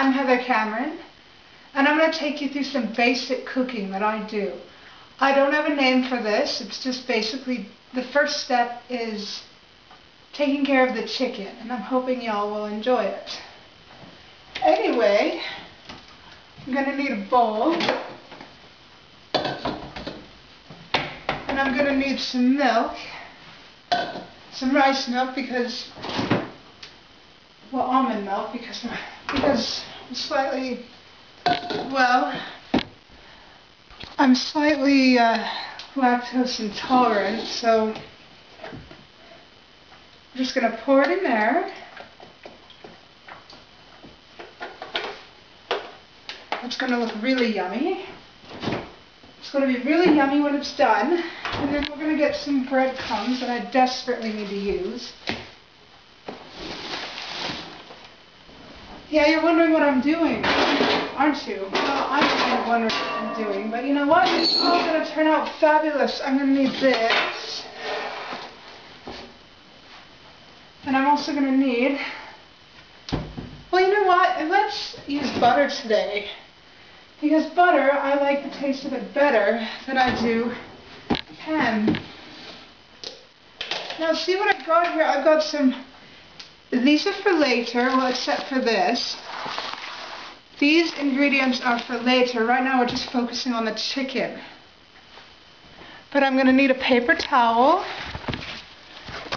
I'm Heather Cameron, and I'm going to take you through some basic cooking that I do. I don't have a name for this. It's just basically the first step is taking care of the chicken, and I'm hoping y'all will enjoy it. Anyway, I'm going to need a bowl, and I'm going to need some milk, some rice milk because, well, almond milk because I'm slightly, well, I'm slightly lactose intolerant, so I'm just going to pour it in there. It's going to look really yummy. It's going to be really yummy when it's done. And then we're going to get some breadcrumbs that I desperately need to use. Yeah, you're wondering what I'm doing, aren't you? Well, I'm kind of wondering what I'm doing, but you know what? It's all going to turn out fabulous. I'm going to need this. And I'm also going to need, well, you know what? Let's use butter today. Because butter, I like the taste of it better than I do ham. Now, see what I've got here? I've got some, these are for later, well, except for this. These ingredients are for later. Right now, we're just focusing on the chicken. But I'm going to need a paper towel.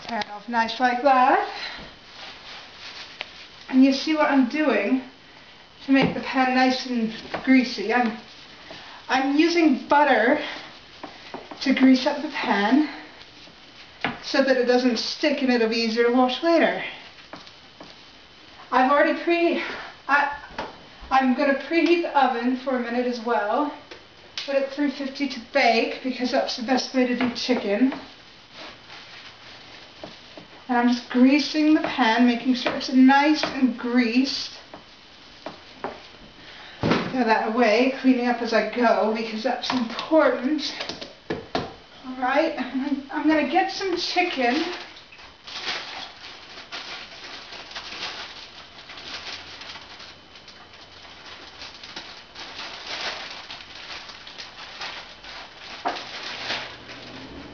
Tear it off nice like that. And you see what I'm doing to make the pan nice and greasy. I'm using butter to grease up the pan so that it doesn't stick and it'll be easier to wash later. I've already I'm going to preheat the oven for a minute as well. Put it 350 to bake because that's the best way to do chicken. And I'm just greasing the pan, making sure it's nice and greased. Throw that away, cleaning up as I go because that's important. Alright, I'm going to get some chicken.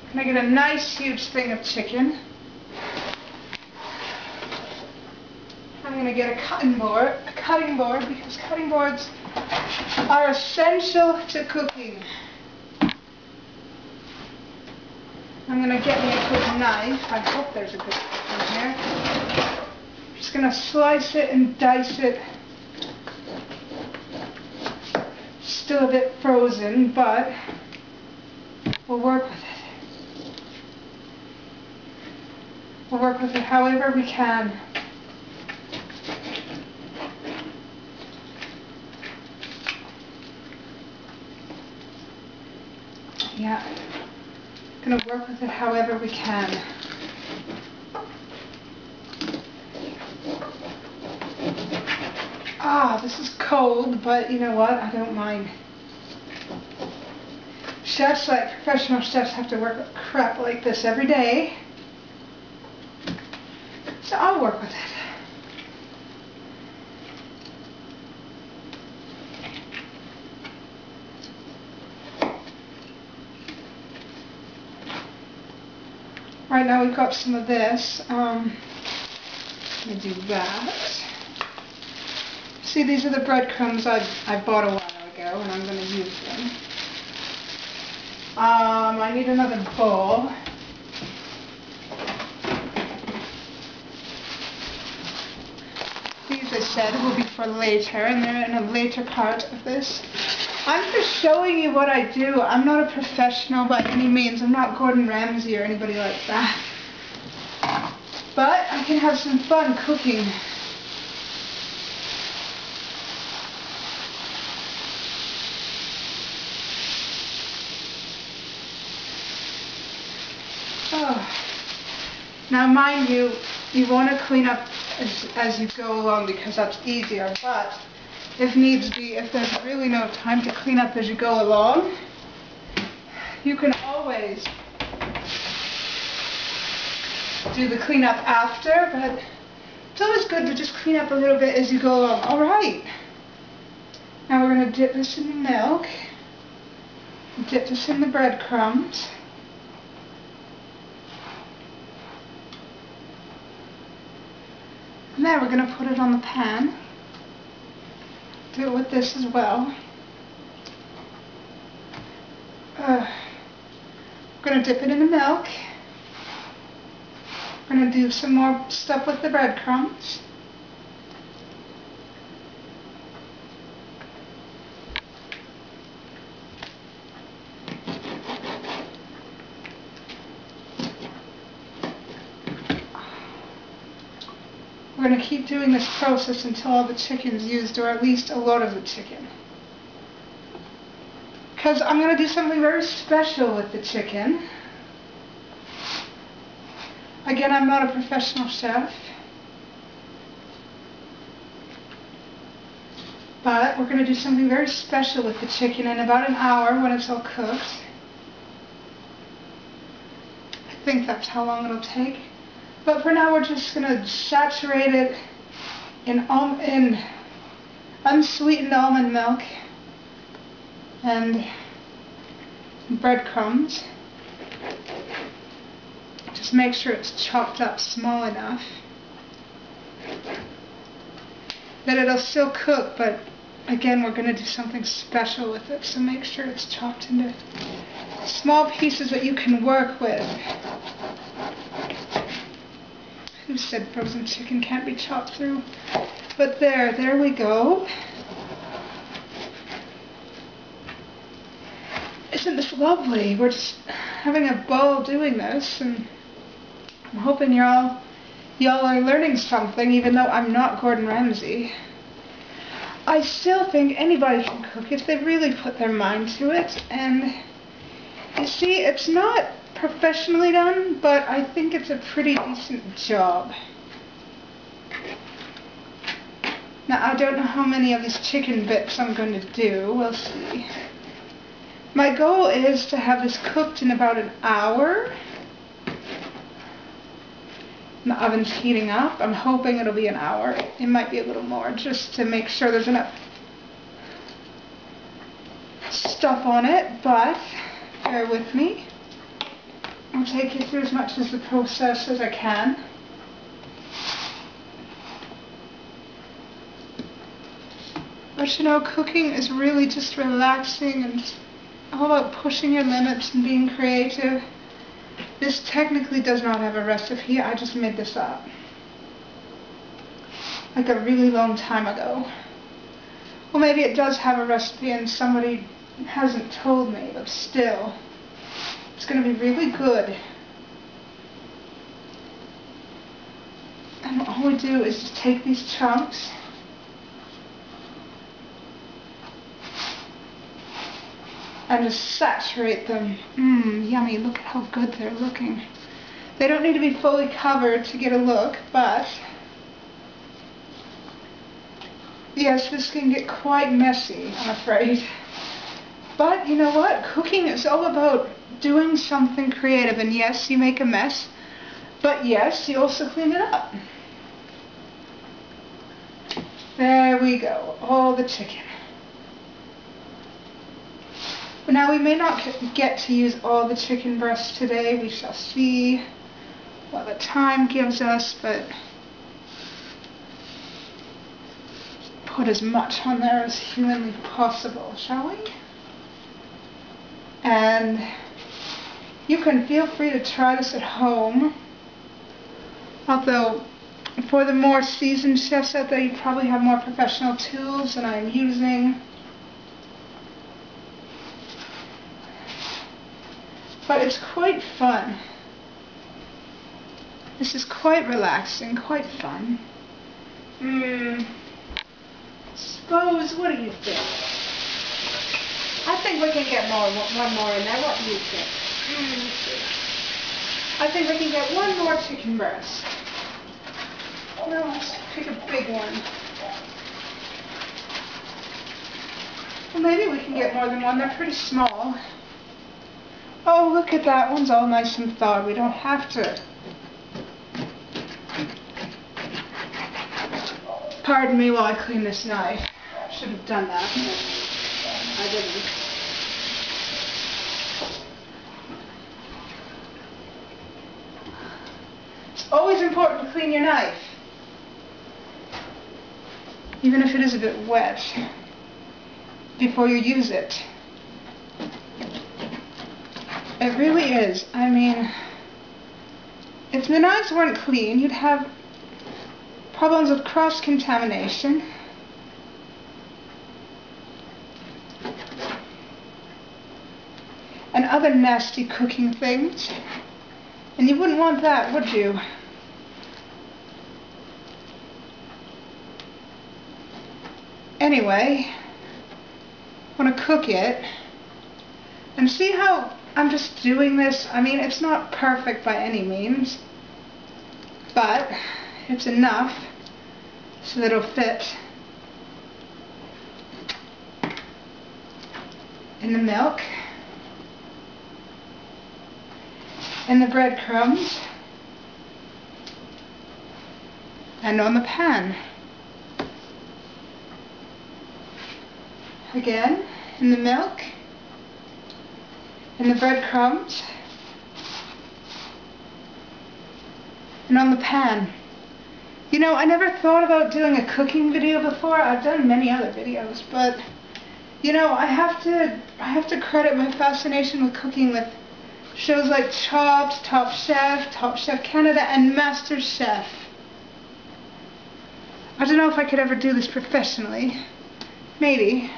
I'm going to get a nice huge thing of chicken. I'm going to get a cutting board because cutting boards are essential to cooking. I'm going to get me a good knife. I hope there's a good knife in here. I'm just going to slice it and dice it. Still a bit frozen, but we'll work with it. We'll work with it however we can. Yeah, gonna work with it however we can. This is cold, but you know what? I don't mind. Chefs, like professional chefs, have to work with crap like this every day. So I'll work with it. Right now we've got some of this. Let me do that. See, these are the breadcrumbs I bought a while ago, and I'm going to use them. I need another bowl. These, I said, will be for later, and they're in a later part of this. I'm just showing you what I do. I'm not a professional by any means. I'm not Gordon Ramsay or anybody like that. But I can have some fun cooking. Oh. Now mind you, you want to clean up as you go along because that's easier, but if needs be, if there's really no time to clean up as you go along, you can always do the cleanup after, but it's always good to just clean up a little bit as you go along. All right. Now we're going to dip this in the milk, dip this in the breadcrumbs. And then we're going to put it on the pan. Do it with this as well. We're going to dip it in the milk. We're going to do some more stuff with the breadcrumbs. We're going to keep doing this process until all the chicken's used, or at least a lot of the chicken. Because I'm going to do something very special with the chicken. Again, I'm not a professional chef. But we're going to do something very special with the chicken in about an hour when it's all cooked. I think that's how long it'll take. But for now, we're just going to saturate it in unsweetened almond milk and breadcrumbs. Just make sure it's chopped up small enough that it'll still cook, but again, we're going to do something special with it, so make sure it's chopped into small pieces that you can work with. Who said frozen chicken can't be chopped through? But there we go. Isn't this lovely? We're just having a ball doing this, and I'm hoping y'all are learning something, even though I'm not Gordon Ramsay. I still think anybody can cook if they really put their mind to it, and you see, it's not professionally done, but I think it's a pretty decent job. Now, I don't know how many of these chicken bits I'm going to do. We'll see. My goal is to have this cooked in about an hour. The oven's heating up. I'm hoping it'll be an hour. It might be a little more, just to make sure there's enough stuff on it, but bear with me. I'll take you through as much of the process as I can. But you know, cooking is really just relaxing and just all about pushing your limits and being creative. This technically does not have a recipe, I just made this up. Like a really long time ago. Well, maybe it does have a recipe and somebody hasn't told me, but still. It's going to be really good. And all we do is just take these chunks and just saturate them. Yummy, look at how good they're looking. They don't need to be fully covered to get a look, but yes, this can get quite messy, I'm afraid. But you know what? Cooking is all about doing something creative, and yes, you make a mess, but yes, you also clean it up. There we go, all the chicken. But now we may not get to use all the chicken breasts today. We shall see what the time gives us, but put as much on there as humanly possible, shall we? And you can feel free to try this at home. Although, for the more seasoned chefs out there, you probably have more professional tools than I'm using. But it's quite fun. This is quite relaxing, quite fun. Suppose, what do you think? I think we can get one more in there. What do you think? Let's see. I think we can get one more chicken breast. No, let's pick a big one. Well, maybe we can get more than one. They're pretty small. Oh, look at that. One's all nice and thawed. We don't have to. Pardon me while I clean this knife. should have done that, but I didn't. It's always important to clean your knife, even if it is a bit wet, before you use it. It really is. I mean, if the knives weren't clean, you'd have problems with cross-contamination. And other nasty cooking things. And you wouldn't want that, would you? Anyway, I want to cook it. And see how I'm just doing this? I mean, it's not perfect by any means, but it's enough so that it'll fit in the milk, in the breadcrumbs, and on the pan. Again, in the milk, in the breadcrumbs, and on the pan. You know, I never thought about doing a cooking video before. I've done many other videos, but you know, I have to credit my fascination with cooking with shows like Chopped, Top Chef Canada, and MasterChef. I don't know if I could ever do this professionally. Maybe.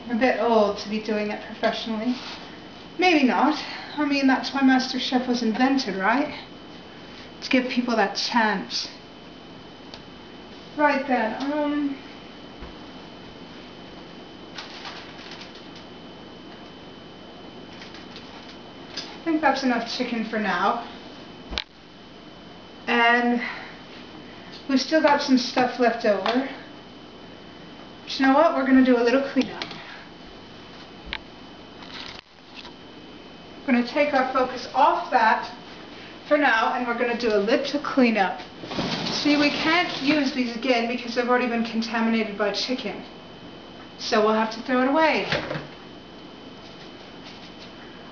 I'm a bit old to be doing it professionally. Maybe not. I mean, that's why MasterChef was invented, right? To give people that chance. Right then, I think that's enough chicken for now. And we've still got some stuff left over. But you know what? We're going to do a little cleanup. We're going to take our focus off that for now, and we're going to do a little cleanup. See, we can't use these again because they've already been contaminated by chicken. So we'll have to throw it away.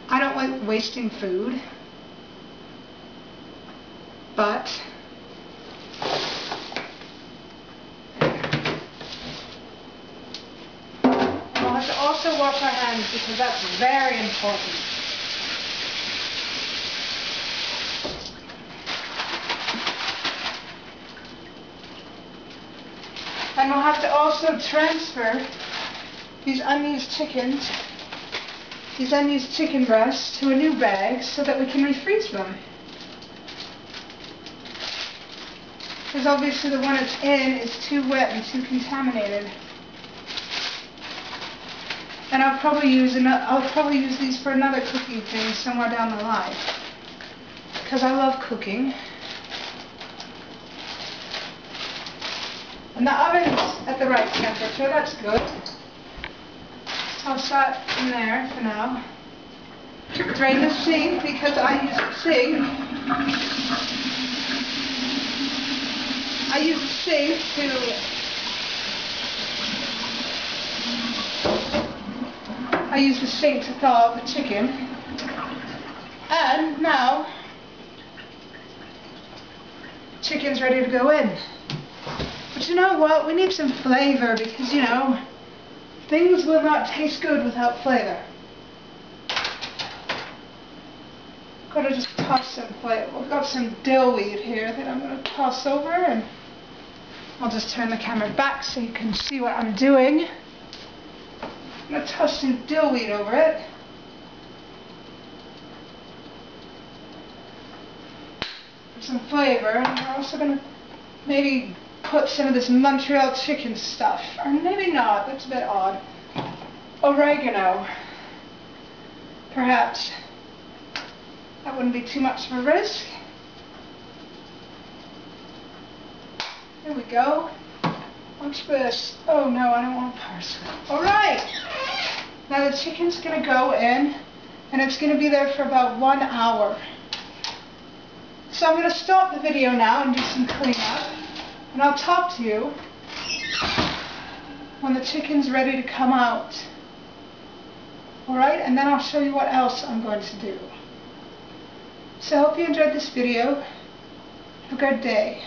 I don't like wasting food, but we'll have to also wash our hands because that's very important. And we'll have to also transfer these unused chicken breasts to a new bag so that we can refreeze them. Because obviously the one it's in is too wet and too contaminated. And I'll probably use these for another cooking thing somewhere down the line. Because I love cooking. And the oven's at the right temperature, that's good. Toss that in there for now. Drain the sink because I use the sink. I use the sink to thaw out the chicken. And now, chicken's ready to go in. But you know what? We need some flavor because, you know, things will not taste good without flavor. Gotta just toss some flavor. We've got some dill weed here that I'm gonna toss over, and I'll just turn the camera back so you can see what I'm doing. I'm gonna toss some dill weed over it. For some flavor, and we're also gonna maybe put some of this Montreal chicken stuff, or maybe not, that's a bit odd. Oregano, perhaps. That wouldn't be too much of a risk. There we go. Watch this. Oh no, I don't want parsley. Alright! Now the chicken's going to go in, and it's going to be there for about 1 hour. So I'm going to stop the video now and do some cleanup, and I'll talk to you when the chicken's ready to come out. Alright, and then I'll show you what else I'm going to do. So I hope you enjoyed this video. Have a good day.